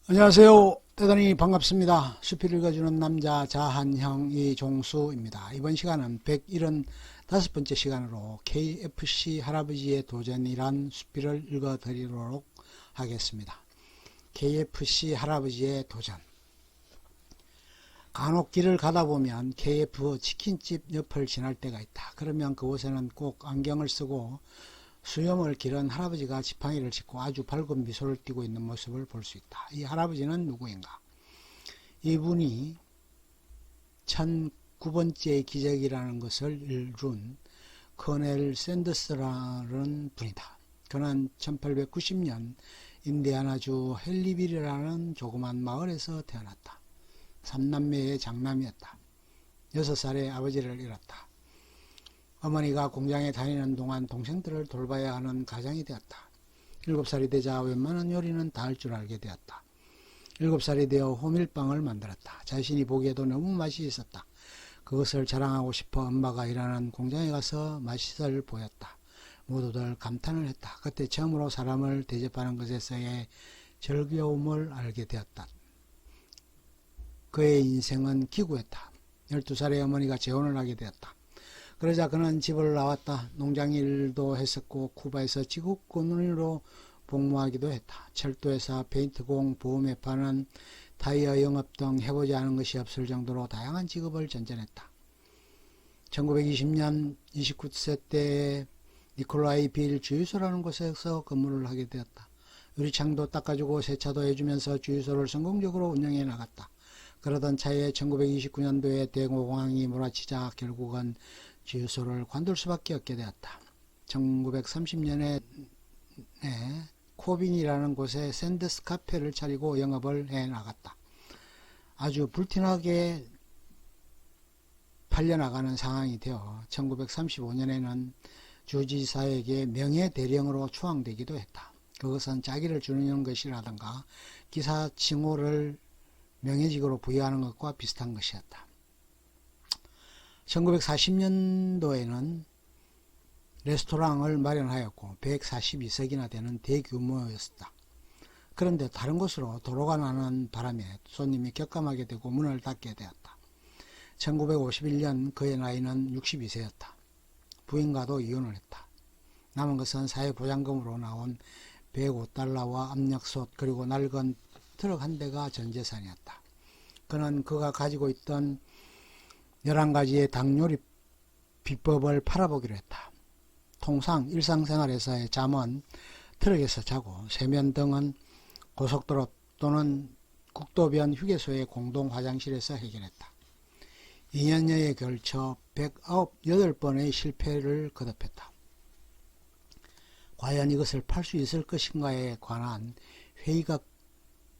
안녕하세요. 대단히 반갑습니다. 수필을 읽어주는 남자 자한형 이종수입니다. 이번 시간은 175번째 시간으로 KFC 할아버지의 도전이란 수필을 읽어드리도록 하겠습니다. KFC 할아버지의 도전. 간혹 길을 가다 보면 KF 치킨집 옆을 지날 때가 있다. 그러면 그곳에는 꼭 안경을 쓰고 수염을 기른 할아버지가 지팡이를 짚고 아주 밝은 미소를 띠고 있는 모습을 볼 수 있다. 이 할아버지는 누구인가? 이분이 1009번째의 기적이라는 것을 이룬 커넬 샌더스라는 분이다. 그는 1890년 인디아나주 헬리빌이라는 조그만 마을에서 태어났다. 3남매의 장남이었다. 6살에 아버지를 잃었다. 어머니가 공장에 다니는 동안 동생들을 돌봐야 하는 가장이 되었다. 7살이 되자 웬만한 요리는 다 할 줄 알게 되었다. 7살이 되어 호밀빵을 만들었다. 자신이 보기에도 너무 맛이 있었다. 그것을 자랑하고 싶어 엄마가 일하는 공장에 가서 맛을 보였다. 모두들 감탄을 했다. 그때 처음으로 사람을 대접하는 것에서의 절겨움을 알게 되었다. 그의 인생은 기구였다. 12살에 어머니가 재혼을 하게 되었다. 그러자 그는 집을 나왔다. 농장일도 했었고 쿠바에서 지국군인으로 복무하기도 했다. 철도회사, 페인트공, 보험회파는 타이어 영업 등 해보지 않은 것이 없을 정도로 다양한 직업을 전전했다. 1920년 29세 때에 니콜라이 빌 주유소라는 곳에서 근무를 하게 되었다. 유리창도 닦아주고 세차도 해주면서 주유소를 성공적으로 운영해 나갔다. 그러던 차에 1929년도에 대공황이 몰아치자 결국은 주유소를 관둘 수밖에 없게 되었다. 1930년에 코빈이라는 곳에 샌드스 카페를 차리고 영업을 해 나갔다. 아주 불티나게 팔려나가는 상황이 되어 1935년에는 주지사에게 명예대령으로 추앙되기도 했다. 그것은 자기를 주는 것이라든가 기사 칭호를 명예직으로 부여하는 것과 비슷한 것이었다. 1940년도에는 레스토랑을 마련하였고 142석이나 되는 대규모였다. 그런데 다른 곳으로 도로가 나는 바람에 손님이 격감하게 되고 문을 닫게 되었다. 1951년 그의 나이는 62세였다. 부인과도 이혼을 했다. 남은 것은 사회보장금으로 나온 105달러와 압력솥 그리고 낡은 트럭 한 대가 전 재산이었다. 그는 그가 가지고 있던 11가지의 닭요리 비법을 팔아보기로 했다. 통상 일상생활에서의 잠은 트럭에서 자고 세면등은 고속도로 또는 국도변 휴게소의 공동 화장실에서 해결했다. 2년여에 걸쳐 198번의 실패를 거듭했다. 과연 이것을 팔 수 있을 것인가에 관한 회의가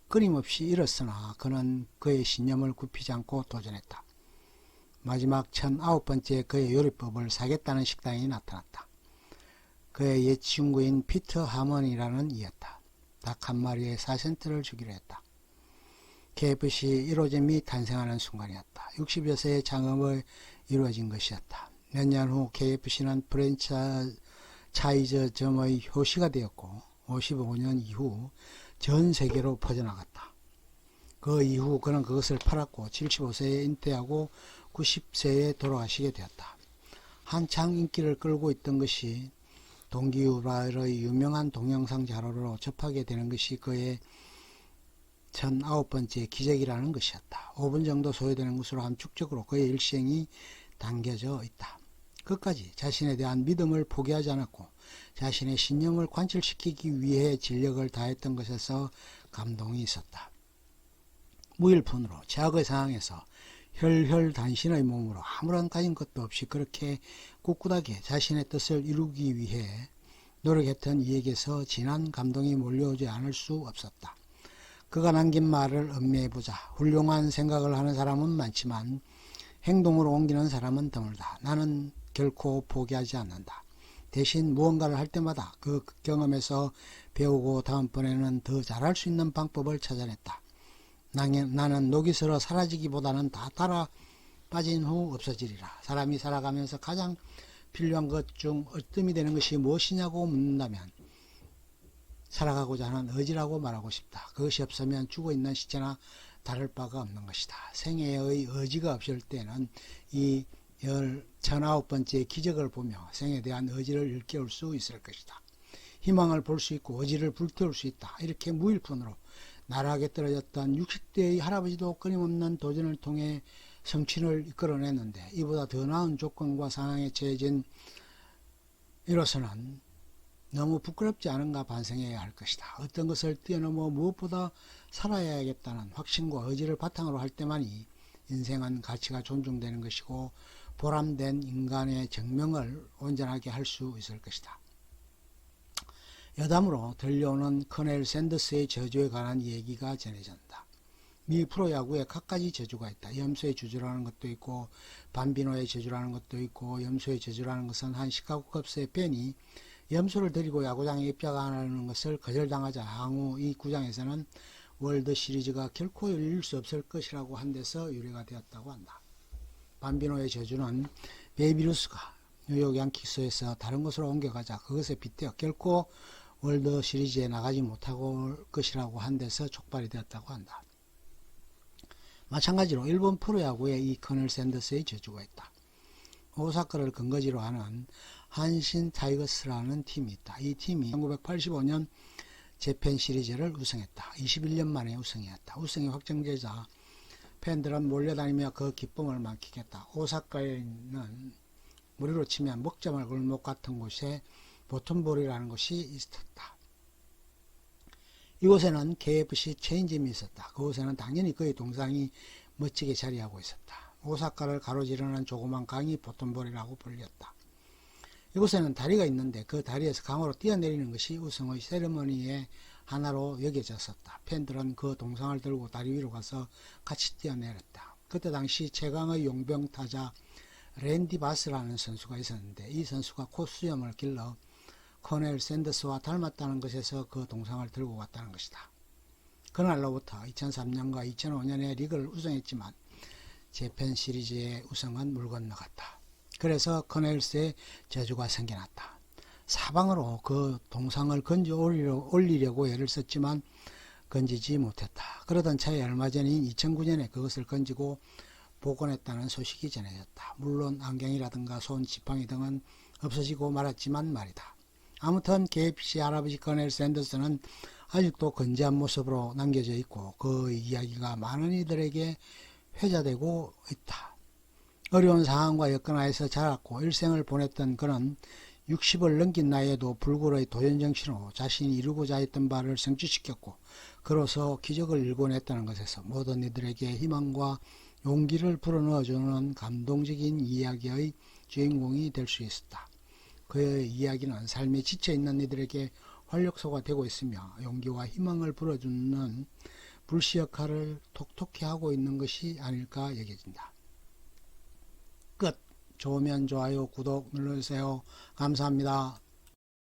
끊임없이 일었으나 그는 그의 신념을 굽히지 않고 도전했다. 마지막 1009번째 그의 요리법을 사겠다는 식당이 나타났다. 그의 옛 친구인 피터 하먼이라는 이였다. 닭 한 마리에 4센트를 주기로 했다. KFC 1호점이 탄생하는 순간이었다. 60여 세의 창업을 이루어진 것이었다. 몇 년 후 KFC는 프랜차이즈점의 효시가 되었고 55년 이후 전 세계로 퍼져나갔다. 그 이후 그는 그것을 팔았고 75세에 은퇴하고 90세에 돌아가시게 되었다. 한창 인기를 끌고 있던 것이 동기유발의 유명한 동영상 자료로 접하게 되는 것이 그의 1009번째 기적이라는 것이었다. 5분 정도 소요되는 것으로 함축적으로 그의 일생이 담겨져 있다. 끝까지 자신에 대한 믿음을 포기하지 않았고 자신의 신념을 관철시키기 위해 진력을 다했던 것에서 감동이 있었다. 무일푼으로 최악의 상황에서 혈혈단신의 몸으로 아무런 가진 것도 없이 그렇게 꿋꿋하게 자신의 뜻을 이루기 위해 노력했던 이에게서 진한 감동이 몰려오지 않을 수 없었다. 그가 남긴 말을 음미해보자. 훌륭한 생각을 하는 사람은 많지만 행동으로 옮기는 사람은 드물다. 나는 결코 포기하지 않는다. 대신 무언가를 할 때마다 그 경험에서 배우고 다음번에는 더 잘할 수 있는 방법을 찾아냈다. 나는 녹이 슬어 사라지기보다는 다 따라 빠진 후 없어지리라. 사람이 살아가면서 가장 필요한 것 중 으뜸이 되는 것이 무엇이냐고 묻는다면 살아가고자 하는 의지라고 말하고 싶다. 그것이 없으면 죽어있는 시체나 다를 바가 없는 것이다. 생애의 의지가 없을 때는 이 1019번째 기적을 보며 생에 대한 의지를 일깨울 수 있을 것이다. 희망을 볼 수 있고 의지를 불태울 수 있다. 이렇게 무일푼으로 나락에 떨어졌던 60대의 할아버지도 끊임없는 도전을 통해 성취를 이끌어냈는데 이보다 더 나은 조건과 상황에 처해진 이로서는 너무 부끄럽지 않은가 반성해야 할 것이다. 어떤 것을 뛰어넘어 무엇보다 살아야겠다는 확신과 의지를 바탕으로 할 때만이 인생은 가치가 존중되는 것이고 보람된 인간의 정명을 온전하게 할 수 있을 것이다. 여담으로 들려오는 커넬 샌더스의 저주에 관한 얘기가 전해진다. 미 프로야구에 갖가지 저주가 있다. 염소의 저주라는 것도 있고 밤비노의 저주라는 것도 있고 염소의 저주라는 것은 한 시카고컵스의 팬이 염소를 데리고 야구장에 입장하는 것을 거절당하자 향후 이 구장에서는 월드 시리즈가 결코 열릴 수 없을 것이라고 한 데서 유래가 되었다고 한다. 밤비노의 저주는 베이비루스가 뉴욕 양키스에서 다른 곳으로 옮겨가자 그것에 빗대어 결코 월드 시리즈에 나가지 못할 것이라고 한 데서 촉발이 되었다고 한다. 마찬가지로 일본 프로야구에 이 커넬 샌더스의 저주가 있다. 오사카를 근거지로 하는 한신 타이거스라는 팀이 있다. 이 팀이 1985년 재팬 시리즈를 우승했다. 21년 만에 우승이었다. 우승이 확정되자 팬들은 몰려다니며 그 기쁨을 만끽했다. 오사카에 있는 우리로 치면 먹자말 골목 같은 곳에 보톤볼이라는 곳이 있었다. 이곳에는 KFC 체인점이 있었다. 그곳에는 당연히 그의 동상이 멋지게 자리하고 있었다. 오사카를 가로지르는 조그만 강이 보톤볼이라고 불렸다. 이곳에는 다리가 있는데 그 다리에서 강으로 뛰어내리는 것이 우승의 세리머니의 하나로 여겨졌었다. 팬들은 그 동상을 들고 다리 위로 가서 같이 뛰어내렸다. 그때 당시 최강의 용병 타자 랜디 바스라는 선수가 있었는데 이 선수가 콧수염을 길러 커넬 샌더스와 닮았다는 것에서 그 동상을 들고 갔다는 것이다. 그날로부터 2003년과 2005년에 리그를 우승했지만 재팬 시리즈의 우승은 물 건너갔다. 그래서 커넬스의 저주가 생겨났다. 사방으로 그 동상을 건져 올리려고 애를 썼지만 건지지 못했다. 그러던 차에 얼마 전인 2009년에 그것을 건지고 복원했다는 소식이 전해졌다. 물론 안경이라든가 손 지팡이 등은 없어지고 말았지만 말이다. 아무튼 KFC 할아버지 커넬 샌더스는 아직도 건재한 모습으로 남겨져 있고 그 이야기가 많은 이들에게 회자되고 있다. 어려운 상황과 여건하에서 자랐고 일생을 보냈던 그는 60을 넘긴 나이에도 불굴의 도전정신으로 자신이 이루고자 했던 바를 성취시켰고 그로서 기적을 일궈냈다는 것에서 모든 이들에게 희망과 용기를 불어넣어주는 감동적인 이야기의 주인공이 될 수 있었다. 그의 이야기는 삶에 지쳐있는 이들에게 활력소가 되고 있으며 용기와 희망을 불어주는 불씨 역할을 톡톡히 하고 있는 것이 아닐까 여겨진다. 끝. 좋으면 좋아요, 구독 눌러주세요. 감사합니다.